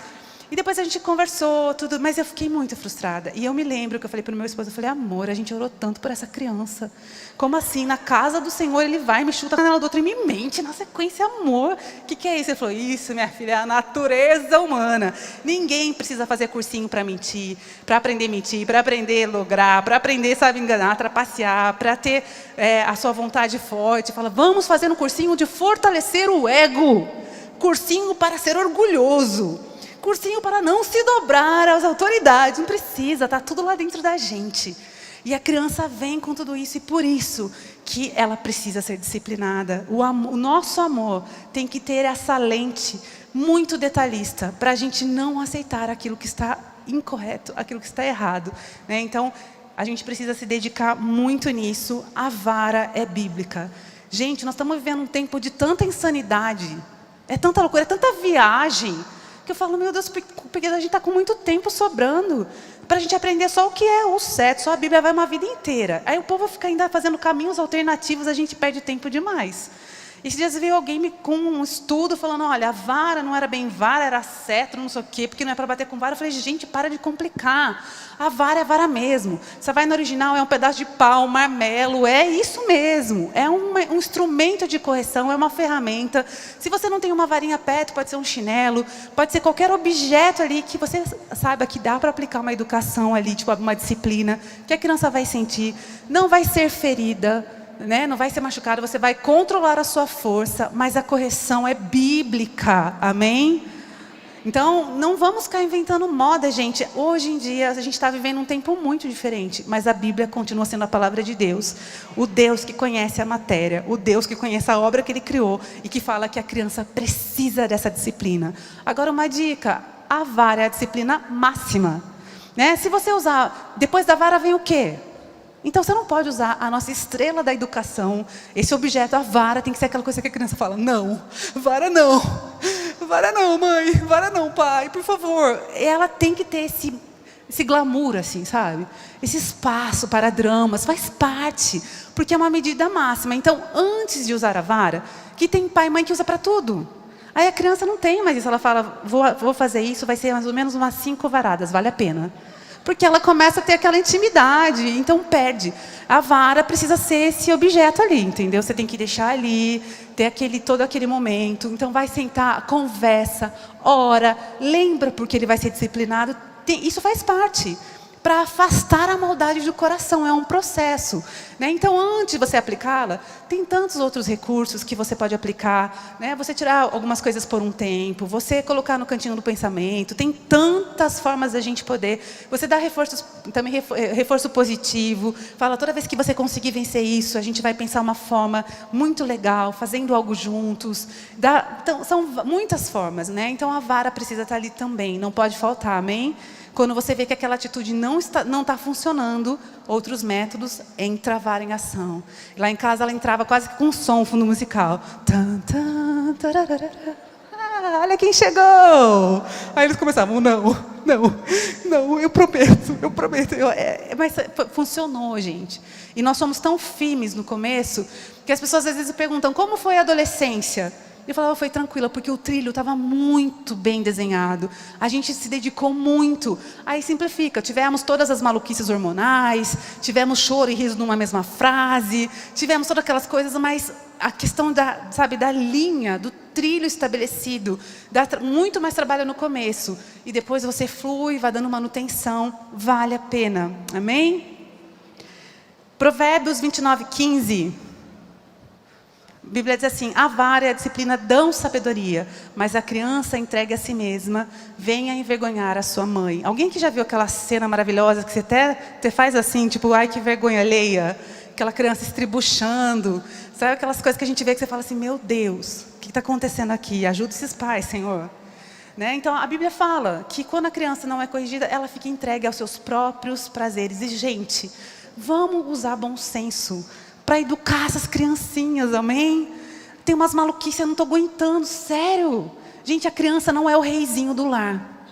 E depois a gente conversou, tudo, mas eu fiquei muito frustrada. E eu me lembro que eu falei para o meu esposo, eu falei, amor, a gente orou tanto por essa criança. Como assim? Na casa do Senhor, ele vai, me chuta a canela do outro e me mente. Na sequência, amor. O que é isso? Ele falou, isso, minha filha, é a natureza humana. Ninguém precisa fazer cursinho para mentir, para aprender a mentir, para aprender a lograr, para aprender, sabe, enganar, trapacear, para ter a sua vontade forte. Fala, vamos fazer um cursinho de fortalecer o ego. Cursinho para ser orgulhoso. Cursinho para não se dobrar às autoridades. Não precisa, está tudo lá dentro da gente. E a criança vem com tudo isso, e por isso que ela precisa ser disciplinada. O nosso amor tem que ter essa lente muito detalhista, para a gente não aceitar aquilo que está incorreto, aquilo que está errado, né? Então, a gente precisa se dedicar muito nisso. A vara é bíblica. Gente, nós estamos vivendo um tempo de tanta insanidade, é tanta loucura, é tanta viagem, que eu falo, meu Deus, porque a gente está com muito tempo sobrando para a gente aprender só o que é o certo, só a Bíblia vai uma vida inteira. Aí o povo fica ainda fazendo caminhos alternativos, a gente perde tempo demais. Esses dias veio alguém com um estudo falando, olha, a vara não era bem vara, era cetro, não sei o quê, porque não é para bater com vara. Eu falei, gente, para de complicar. A vara é vara mesmo. Você vai no original, é um pedaço de pau, um marmelo, é isso mesmo. É um instrumento de correção, é uma ferramenta. Se você não tem uma varinha perto, pode ser um chinelo, pode ser qualquer objeto ali que você saiba que dá para aplicar uma educação ali, tipo uma disciplina, que a criança vai sentir, não vai ser ferida, né? Não vai ser machucado, você vai controlar a sua força, mas a correção é bíblica, amém? Então, não vamos ficar inventando moda, gente. Hoje em dia, a gente está vivendo um tempo muito diferente, mas a Bíblia continua sendo a palavra de Deus. O Deus que conhece a matéria, o Deus que conhece a obra que Ele criou e que fala que a criança precisa dessa disciplina. Agora, uma dica, a vara é a disciplina máxima, né? Se você usar, depois da vara vem o quê? Então, você não pode usar a nossa estrela da educação, esse objeto, a vara, tem que ser aquela coisa que a criança fala, não, vara não, mãe, vara não, pai, por favor. Ela tem que ter esse glamour, assim, sabe? Esse espaço para dramas, faz parte, porque é uma medida máxima. Então, antes de usar a vara, que tem pai e mãe que usa para tudo. Aí a criança não tem mais isso, ela fala, vou fazer isso, vai ser mais ou menos umas 5 varadas, vale a pena. Porque ela começa a ter aquela intimidade, então perde. A vara precisa ser esse objeto ali, entendeu? Você tem que deixar ali, ter todo aquele momento. Então vai sentar, conversa, ora, lembra porque ele vai ser disciplinado. Isso faz parte. Para afastar a maldade do coração, é um processo, né? Então, antes de você aplicá-la, tem tantos outros recursos que você pode aplicar, né? Você tirar algumas coisas por um tempo, você colocar no cantinho do pensamento, tem tantas formas da gente poder. Você dá reforço positivo, fala, toda vez que você conseguir vencer isso, a gente vai pensar uma forma muito legal, fazendo algo juntos. Então, são muitas formas, né? Então, a vara precisa estar ali também, não pode faltar, amém? Quando você vê que aquela atitude não está funcionando, outros métodos, entra a vara em ação. Lá em casa ela entrava quase que com um som, fundo musical. Olha quem chegou! Aí eles começavam, não, eu prometo. Mas funcionou, gente. E nós somos tão firmes no começo, que as pessoas às vezes perguntam, como foi a adolescência? Eu falava, foi tranquila, porque o trilho estava muito bem desenhado. A gente se dedicou muito. Aí simplifica, tivemos todas as maluquices hormonais, tivemos choro e riso numa mesma frase, tivemos todas aquelas coisas, mas a questão da linha, do trilho estabelecido, dá muito mais trabalho no começo. E depois você flui, vai dando manutenção, vale a pena. Amém? Provérbios 29:15. A Bíblia diz assim, a vara e a disciplina dão sabedoria, mas a criança entregue a si mesma, venha envergonhar a sua mãe. Alguém que já viu aquela cena maravilhosa, que você até faz assim, tipo, ai que vergonha alheia, aquela criança estribuchando, sabe aquelas coisas que a gente vê que você fala assim, meu Deus, o que está acontecendo aqui? Ajuda esses pais, Senhor. Né? Então a Bíblia fala que quando a criança não é corrigida, ela fica entregue aos seus próprios prazeres. E gente, vamos usar bom senso para educar essas criancinhas, amém? Tem umas maluquices, eu não estou aguentando, sério. Gente, a criança não é o reizinho do lar.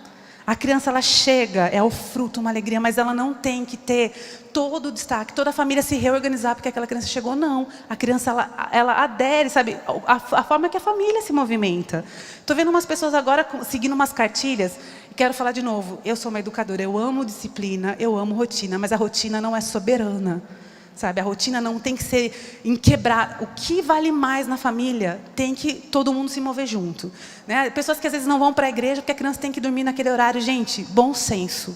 A criança, ela chega, é o fruto, uma alegria, mas ela não tem que ter todo o destaque, toda a família se reorganizar porque aquela criança chegou, não. A criança, ela adere, sabe, a forma que a família se movimenta. Estou vendo umas pessoas agora seguindo umas cartilhas, e quero falar de novo, eu sou uma educadora, eu amo disciplina, eu amo rotina, mas a rotina não é soberana. Sabe, a rotina não tem que ser inquebrável. O que vale mais na família tem que todo mundo se mover junto, né? Pessoas que às vezes não vão para a igreja porque a criança tem que dormir naquele horário. Gente, bom senso.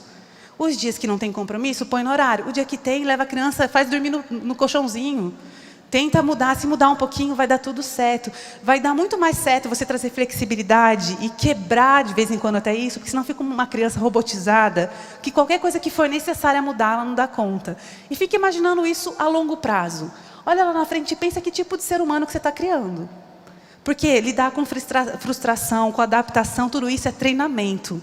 Os dias que não tem compromisso, põe no horário. O dia que tem, leva a criança, faz dormir no colchãozinho. Tenta mudar, se mudar um pouquinho vai dar tudo certo. Vai dar muito mais certo você trazer flexibilidade e quebrar de vez em quando até isso, porque senão fica uma criança robotizada, que qualquer coisa que for necessária mudar, ela não dá conta. E fica imaginando isso a longo prazo. Olha lá na frente e pensa que tipo de ser humano que você está criando. Porque lidar com frustração, com adaptação, tudo isso é treinamento.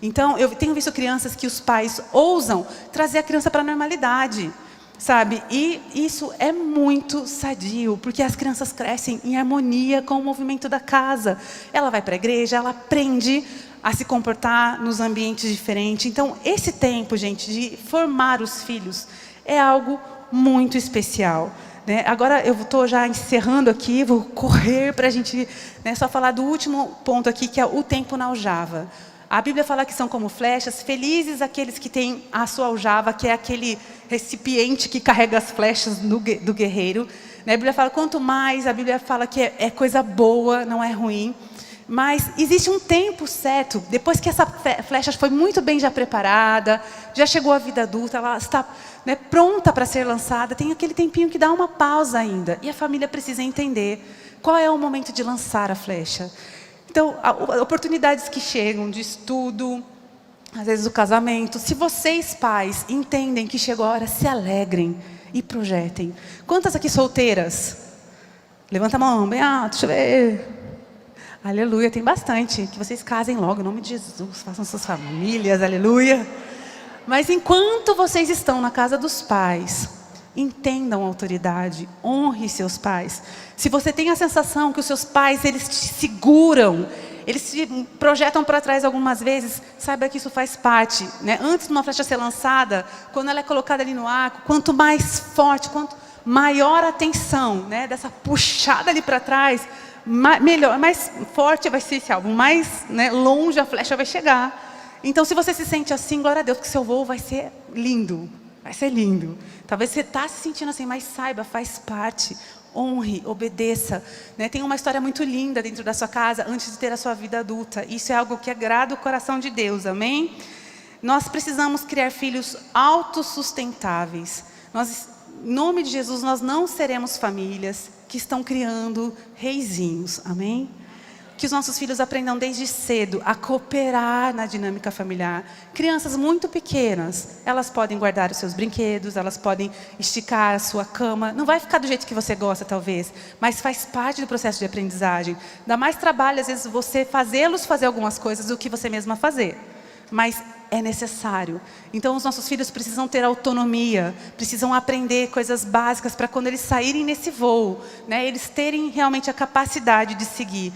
Então, eu tenho visto crianças que os pais ousam trazer a criança para a normalidade. Sabe? E isso é muito sadio, porque as crianças crescem em harmonia com o movimento da casa. Ela vai para a igreja, ela aprende a se comportar nos ambientes diferentes. Então, esse tempo, gente, de formar os filhos é algo muito especial. Né? Agora, eu estou já encerrando aqui, vou correr para a gente só falar do último ponto aqui, que é o tempo na aljava. A Bíblia fala que são como flechas, felizes aqueles que têm a sua aljava, que é aquele recipiente que carrega as flechas do guerreiro. A Bíblia fala, quanto mais, a Bíblia fala que é coisa boa, não é ruim. Mas existe um tempo certo, depois que essa flecha foi muito bem já preparada, já chegou à vida adulta, ela está pronta para ser lançada, tem aquele tempinho que dá uma pausa ainda. E a família precisa entender qual é o momento de lançar a flecha. Então, oportunidades que chegam de estudo, às vezes o casamento. Se vocês, pais, entendem que chegou a hora, se alegrem e projetem. Quantas aqui solteiras? Levanta a mão, bem alto, deixa eu ver. Aleluia, tem bastante. Que vocês casem logo, em nome de Jesus. Façam suas famílias, aleluia. Mas enquanto vocês estão na casa dos pais, entendam a autoridade, honre seus pais. Se você tem a sensação que os seus pais, eles te seguram, eles te projetam para trás algumas vezes, saiba que isso faz parte. Antes de uma flecha ser lançada, quando ela é colocada ali no arco, quanto mais forte, quanto maior a tensão, dessa puxada ali para trás, melhor, mais forte vai ser esse alvo, mais longe a flecha vai chegar. Então, se você se sente assim, glória a Deus, que seu voo vai ser lindo. Vai ser lindo. Talvez você está se sentindo assim, mas saiba, faz parte. Honre, obedeça. Tem uma história muito linda dentro da sua casa antes de ter a sua vida adulta. Isso é algo que agrada o coração de Deus, amém? Nós precisamos criar filhos autossustentáveis. Em nome de Jesus, nós não seremos famílias que estão criando reizinhos, amém? Que os nossos filhos aprendam desde cedo a cooperar na dinâmica familiar. Crianças muito pequenas, elas podem guardar os seus brinquedos, elas podem esticar a sua cama. Não vai ficar do jeito que você gosta, talvez, mas faz parte do processo de aprendizagem. Dá mais trabalho, às vezes, você fazê-los fazer algumas coisas do que você mesma fazer. Mas é necessário. Então, os nossos filhos precisam ter autonomia, precisam aprender coisas básicas para quando eles saírem nesse voo, eles terem realmente a capacidade de seguir.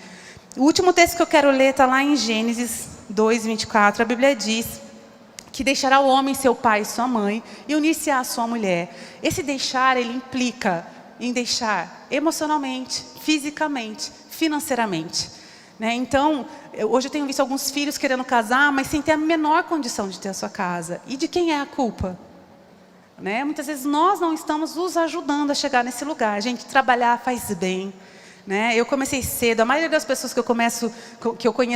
O último texto que eu quero ler está lá em Gênesis 2:24. A Bíblia diz que deixará o homem seu pai e sua mãe e unir-se à sua mulher. Esse deixar, ele implica em deixar emocionalmente, fisicamente, financeiramente. Então, hoje eu tenho visto alguns filhos querendo casar, mas sem ter a menor condição de ter a sua casa. E de quem é a culpa? Muitas vezes nós não estamos os ajudando a chegar nesse lugar. Gente, trabalhar faz bem. Eu comecei cedo, a maioria das pessoas que eu conheço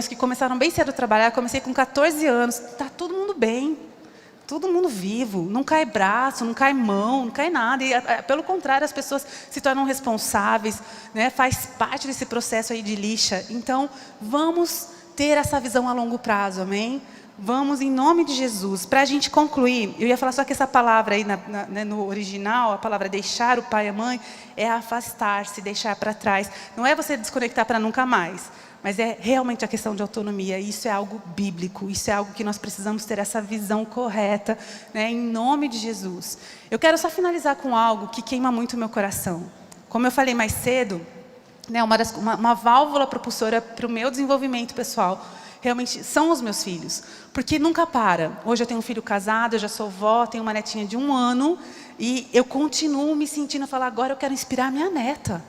que começaram bem cedo a trabalhar, comecei com 14 anos, está todo mundo bem, todo mundo vivo, não cai braço, não cai mão, não cai nada, e pelo contrário, as pessoas se tornam responsáveis, faz parte desse processo aí de lixa. Então, vamos ter essa visão a longo prazo, amém? Vamos, em nome de Jesus. Para a gente concluir, eu ia falar só que essa palavra aí no original, a palavra deixar o pai e a mãe, é afastar-se, deixar para trás. Não é você desconectar para nunca mais, mas é realmente a questão de autonomia. Isso é algo bíblico, isso é algo que nós precisamos ter essa visão correta, em nome de Jesus. Eu quero só finalizar com algo que queima muito o meu coração. Como eu falei mais cedo, uma válvula propulsora para o meu desenvolvimento pessoal, realmente são os meus filhos, porque nunca para. Hoje eu tenho um filho casado, eu já sou vó, tenho uma netinha de 1 ano, e eu continuo me sentindo, falar, agora eu quero inspirar a minha neta.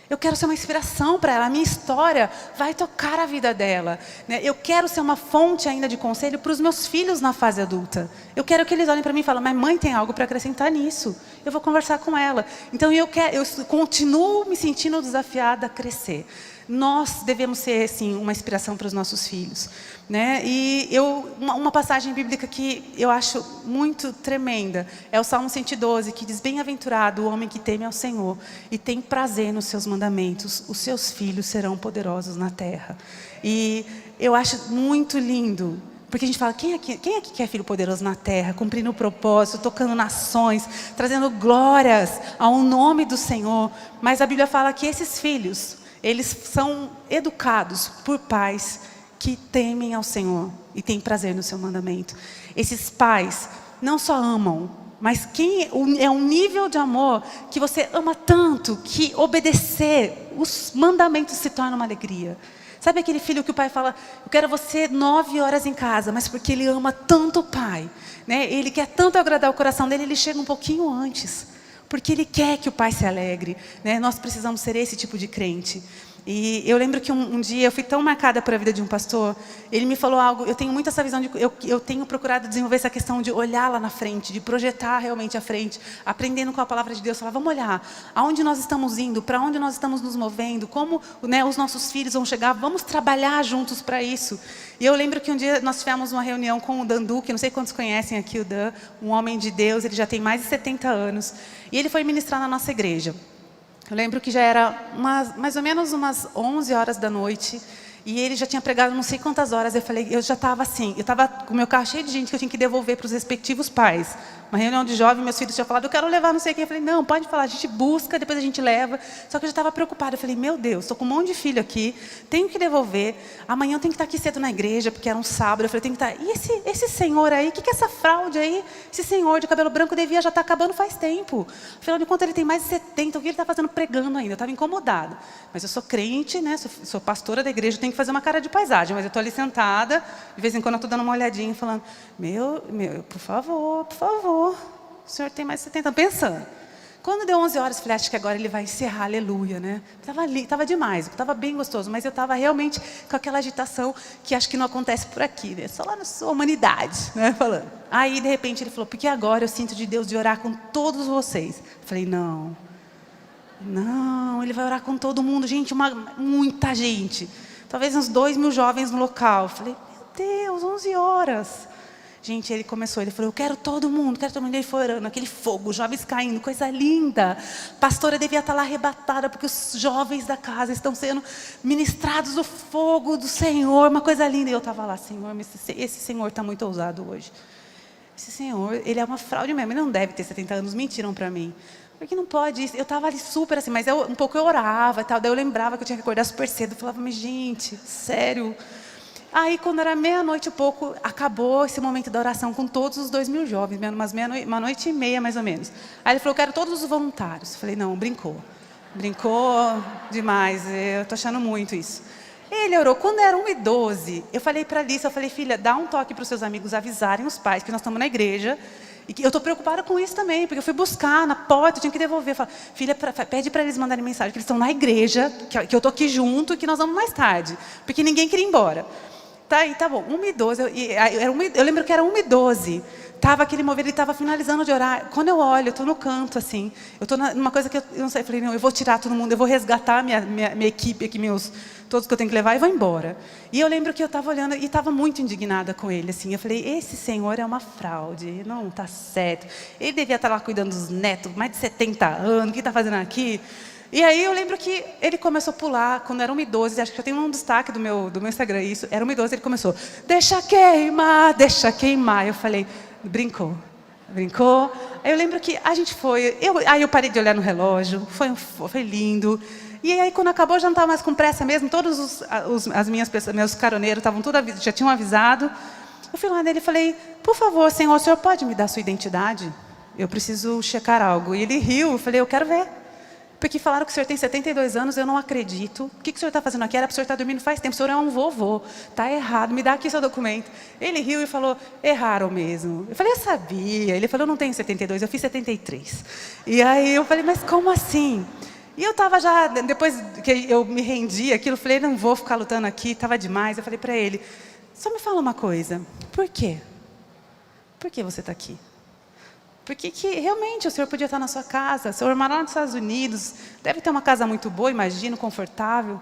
Eu quero ser uma inspiração para ela, a minha história vai tocar a vida dela. Eu quero ser uma fonte ainda de conselho para os meus filhos na fase adulta. Eu quero que eles olhem para mim e falem, mas mãe, tem algo para acrescentar nisso. Eu vou conversar com ela. Então eu continuo me sentindo desafiada a crescer. nós devemos ser, sim, uma inspiração para os nossos filhos, né? E uma passagem bíblica que eu acho muito tremenda é o Salmo 112, que diz: bem-aventurado o homem que teme ao Senhor e tem prazer nos seus mandamentos, os seus filhos serão poderosos na terra. E eu acho muito lindo, porque a gente fala, quem aqui quer filho poderoso na terra, cumprindo o propósito, tocando nações, trazendo glórias ao nome do Senhor? Mas a Bíblia fala que esses filhos, eles são educados por pais que temem ao Senhor e têm prazer no seu mandamento. Esses pais não só amam, mas é um nível de amor que você ama tanto que obedecer os mandamentos se torna uma alegria. Sabe aquele filho que o pai fala, eu quero você 9 horas em casa, mas porque ele ama tanto o pai, né? Ele quer tanto agradar o coração dele, ele chega um pouquinho antes, porque ele quer que o pai se alegre, né? Nós precisamos ser esse tipo de crente. E eu lembro que um dia eu fui tão marcada por a vida de um pastor, ele me falou algo, eu tenho muito essa visão, eu tenho procurado desenvolver essa questão de olhar lá na frente, de projetar realmente à frente, aprendendo com a palavra de Deus, falar, vamos olhar, aonde nós estamos indo, para onde nós estamos nos movendo, como, né, os nossos filhos vão chegar, vamos trabalhar juntos para isso. E eu lembro que um dia nós tivemos uma reunião com o Dan Duque, não sei quantos conhecem aqui o Dan, um homem de Deus, ele já tem mais de 70 anos, e ele foi ministrar na nossa igreja. Eu lembro que já era mais ou menos umas 11 horas da noite, e ele já tinha pregado não sei quantas horas. Eu já estava assim, eu estava com o meu carro cheio de gente que eu tinha que devolver para os respectivos pais. Uma reunião de jovens, meus filhos tinham falado, eu quero levar não sei quem. Eu falei, não, pode falar, a gente busca, depois a gente leva. Só que eu já estava preocupada, eu falei, meu Deus, estou com um monte de filho aqui, tenho que devolver, amanhã eu tenho que estar aqui cedo na igreja, porque era um sábado. Eu falei, tenho que estar, e esse senhor aí, o que é essa fraude aí? Esse senhor de cabelo branco devia já estar acabando faz tempo. Afinal de contas, ele tem mais de 70, o que ele está fazendo pregando ainda? Eu estava incomodada. Mas eu sou crente, né? Sou pastora da igreja, eu tenho que fazer uma cara de paisagem, mas eu estou ali sentada, de vez em quando eu estou dando uma olhadinha, falando, meu, por favor, o senhor tem mais de 70, pensando. Quando deu 11 horas, eu falei, acho que agora ele vai encerrar, aleluia, né? Estava ali, estava demais, estava bem gostoso, mas eu estava realmente com aquela agitação que acho que não acontece por aqui, né? Só lá na sua humanidade, né? Falando. Aí, de repente, ele falou, porque agora eu sinto de Deus de orar com todos vocês. Eu falei, não, ele vai orar com todo mundo, gente, muita gente. Talvez uns 2.000 jovens no local. Eu falei, meu Deus, 11 horas. Gente, ele falou, eu quero todo mundo. Ele foi orando, aquele fogo, jovens caindo, coisa linda. A pastora devia estar lá arrebatada, porque os jovens da casa estão sendo ministrados do fogo do Senhor, uma coisa linda. E eu estava lá, Senhor, esse Senhor está muito ousado hoje. Esse Senhor, ele é uma fraude mesmo, ele não deve ter 70 anos, mentiram para mim. Porque não pode isso. Eu estava ali super assim, mas um pouco eu orava e tal, daí eu lembrava que eu tinha que acordar super cedo. Eu falava, mas gente, sério? Aí, quando era meia-noite e pouco, acabou esse momento da oração com todos os 2.000 jovens, uma noite e meia, mais ou menos. Aí ele falou, eu quero todos os voluntários. Eu falei, não, brincou demais, eu estou achando muito isso. Ele orou, quando era 1h12, eu falei para a Alice, eu falei, filha, dá um toque para os seus amigos avisarem os pais que nós estamos na igreja, e que eu estou preocupada com isso também, porque eu fui buscar na porta, eu tinha que devolver. Eu falei, filha, pede para eles mandarem mensagem, que eles estão na igreja, que eu estou aqui junto, que nós vamos mais tarde, porque ninguém queria ir embora. Tá bom, 1h12, eu lembro que era 1h12, estava aquele mover, ele estava finalizando de orar. Quando eu olho, eu estou no canto, assim, eu estou numa coisa que eu não sei, eu falei, não, eu vou tirar todo mundo, eu vou resgatar minha equipe aqui, todos que eu tenho que levar e vou embora. E eu lembro que eu estava olhando e estava muito indignada com ele, assim, eu falei, esse senhor é uma fraude, não está certo, ele devia estar lá cuidando dos netos, mais de 70 anos, o que está fazendo aqui? E aí eu lembro que ele começou a pular, quando era 1h12, acho que já tem um destaque do meu Instagram isso, era 1h12, ele começou, deixa queimar. Eu falei, brincou. Aí eu lembro que a gente foi, aí eu parei de olhar no relógio, foi lindo. E aí quando acabou, já não estava mais com pressa mesmo, todos as minhas pessoas, meus caroneiros estavam já tinham avisado. Eu fui lá nele e falei, por favor, senhor, o senhor pode me dar sua identidade? Eu preciso checar algo. E ele riu, eu falei, eu quero ver. Porque falaram que o senhor tem 72 anos, eu não acredito. O que o senhor está fazendo aqui? Era para o senhor estar dormindo faz tempo. O senhor é um vovô. Está errado, me dá aqui seu documento. Ele riu e falou, erraram mesmo. Eu falei, eu sabia. Ele falou, eu não tenho 72, eu fiz 73. E aí eu falei, mas como assim? E eu estava já, depois que eu me rendi aquilo, eu falei, não vou ficar lutando aqui, estava demais. Eu falei para ele, só me fala uma coisa, por quê? Por que você está aqui? Porque realmente o senhor podia estar na sua casa, o senhor mora lá nos Estados Unidos, deve ter uma casa muito boa, imagino, confortável.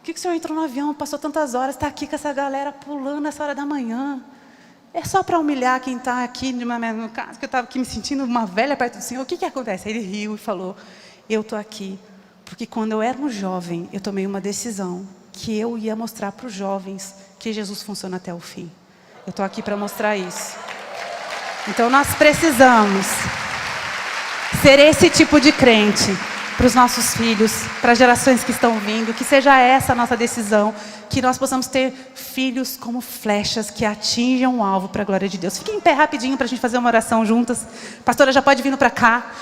que o senhor entrou no avião, passou tantas horas, está aqui com essa galera pulando essa hora da manhã? É só para humilhar quem está aqui, no caso, que eu estava aqui me sentindo uma velha perto do Senhor. O que acontece? Ele riu e falou, eu estou aqui, porque quando eu era um jovem, eu tomei uma decisão, que eu ia mostrar para os jovens que Jesus funciona até o fim. Eu estou aqui para mostrar isso. Então nós precisamos ser esse tipo de crente para os nossos filhos, para as gerações que estão vindo, que seja essa a nossa decisão, que nós possamos ter filhos como flechas que atinjam o alvo para a glória de Deus. Fiquem em pé rapidinho para a gente fazer uma oração juntas. A pastora já pode vir para cá.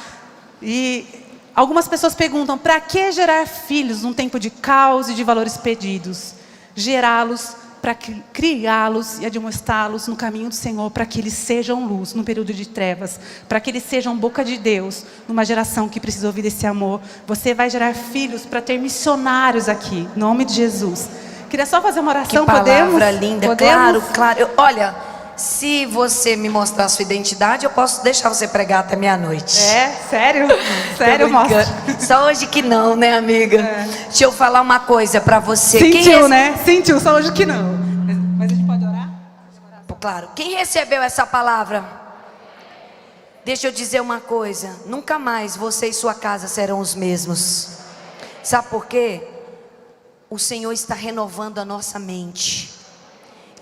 E algumas pessoas perguntam, para que gerar filhos num tempo de caos e de valores perdidos? Gerá-los para criá-los e admoestá-los no caminho do Senhor, para que eles sejam luz no período de trevas, para que eles sejam boca de Deus, numa geração que precisa ouvir esse amor. Você vai gerar filhos para ter missionários aqui, em nome de Jesus. Queria só fazer uma oração, que palavra podemos? linda, Podemos? claro. Olha, se você me mostrar a sua identidade, eu posso deixar você pregar até meia-noite. É? Sério? Sério, mostra. Só hoje que não, né, amiga? É. Deixa eu falar uma coisa pra você. Sentiu, né? Sentiu, só hoje que não. Mas a gente pode orar? Claro. Quem recebeu essa palavra? Deixa eu dizer uma coisa. Nunca mais você e sua casa serão os mesmos. Sabe por quê? O Senhor está renovando a nossa mente.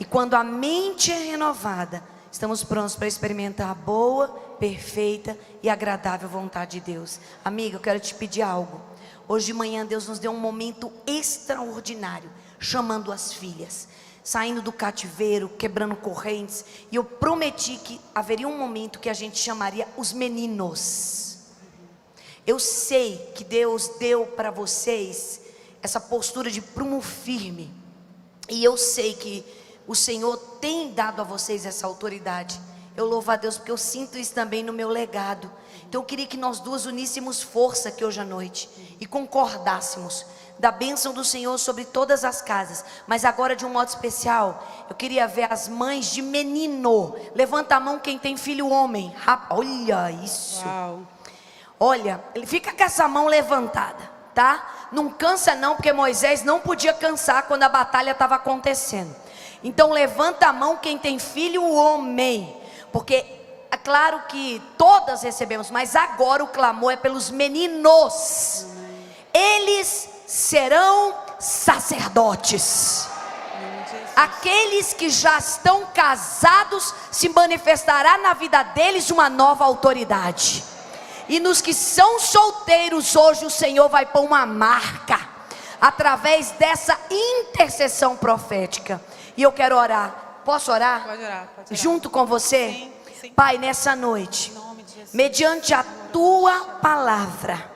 E quando a mente é renovada, estamos prontos para experimentar a boa, perfeita e agradável vontade de Deus. Amiga, eu quero te pedir algo. Hoje de manhã Deus nos deu um momento extraordinário, chamando as filhas, saindo do cativeiro, quebrando correntes. E eu prometi que haveria um momento que a gente chamaria os meninos. Eu sei que Deus deu para vocês essa postura de prumo firme. E eu sei que o Senhor tem dado a vocês essa autoridade. Eu louvo a Deus porque eu sinto isso também no meu legado. Então eu queria que nós duas uníssemos força aqui hoje à noite e concordássemos da bênção do Senhor sobre todas as casas. Mas agora de um modo especial, eu queria ver as mães de menino. Levanta a mão quem tem filho homem. Olha isso. Uau. Olha, fica com essa mão levantada, tá? Não cansa não, porque Moisés não podia cansar quando a batalha estava acontecendo. Então levanta a mão quem tem filho homem, porque é claro que todas recebemos, mas agora o clamor é pelos meninos. Eles serão sacerdotes. Aqueles que já estão casados, se manifestará na vida deles uma nova autoridade. E nos que são solteiros hoje, o Senhor vai pôr uma marca através dessa intercessão profética. E eu quero orar. Posso orar? Pode orar, pode orar. Junto com você? Sim, sim. Pai, nessa noite, Em nome de Jesus. mediante a tua palavra,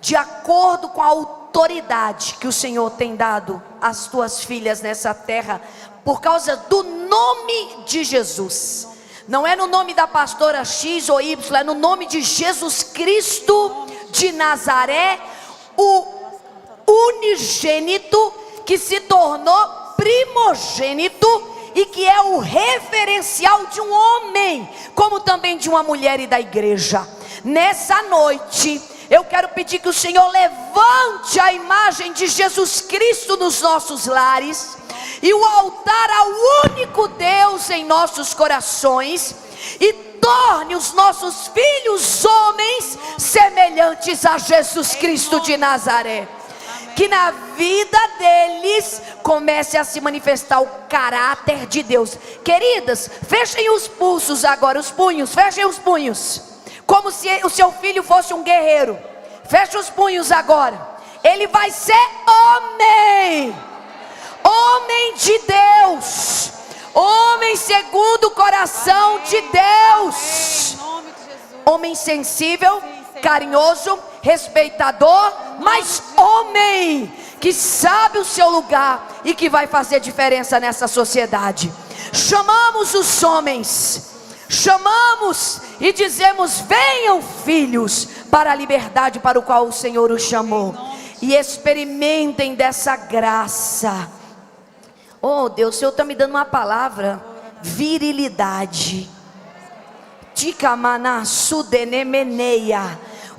de acordo com a autoridade que o Senhor tem dado às tuas filhas nessa terra, por causa do nome de Jesus. Não é no nome da pastora X ou Y, é no nome de Jesus Cristo de Nazaré, o unigênito que se tornou primogênito e que é o referencial de um homem, como também de uma mulher e da igreja. Nessa noite, eu quero pedir que o Senhor levante a imagem de Jesus Cristo nos nossos lares e o altar ao único Deus em nossos corações, e torne os nossos filhos homens semelhantes a Jesus Cristo de Nazaré. Que na vida deles comece a se manifestar o caráter de Deus. Queridas, fechem os pulsos agora, os punhos, fechem os punhos, como se o seu filho fosse um guerreiro. Feche os punhos agora. Ele vai ser homem, homem de Deus, homem segundo o coração de Deus, homem sensível, carinhoso, respeitador, mas homem que sabe o seu lugar e que vai fazer diferença nessa sociedade. Chamamos os homens, chamamos e dizemos: venham filhos para a liberdade para o qual o Senhor os chamou, e experimentem dessa graça. Oh Deus, o Senhor está me dando uma palavra: virilidade.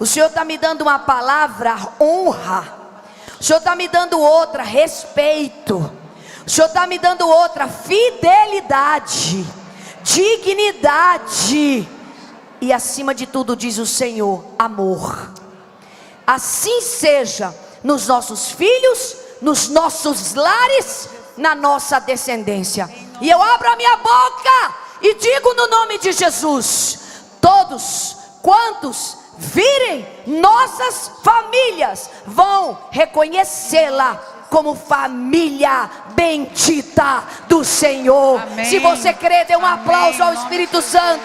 O Senhor está me dando uma palavra: honra. O Senhor está me dando outra, respeito. O Senhor está me dando outra, fidelidade, dignidade. E acima de tudo, diz o Senhor, amor. Assim seja nos nossos filhos, nos nossos lares, na nossa descendência. E eu abro a minha boca e digo no nome de Jesus: todos quantos virem nossas famílias vão reconhecê-la como família bendita do Senhor. Amém. Se você crê, dê um aplauso ao Espírito Santo.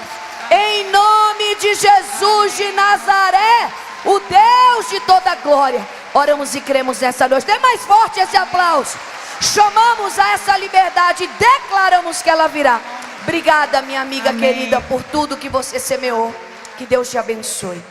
Em nome de Jesus de Nazaré, o Deus de toda glória. Oramos e cremos nessa noite. Dê mais forte esse aplauso. Chamamos a essa liberdade e declaramos que ela virá. Obrigada, minha amiga querida, por tudo que você semeou. Que Deus te abençoe.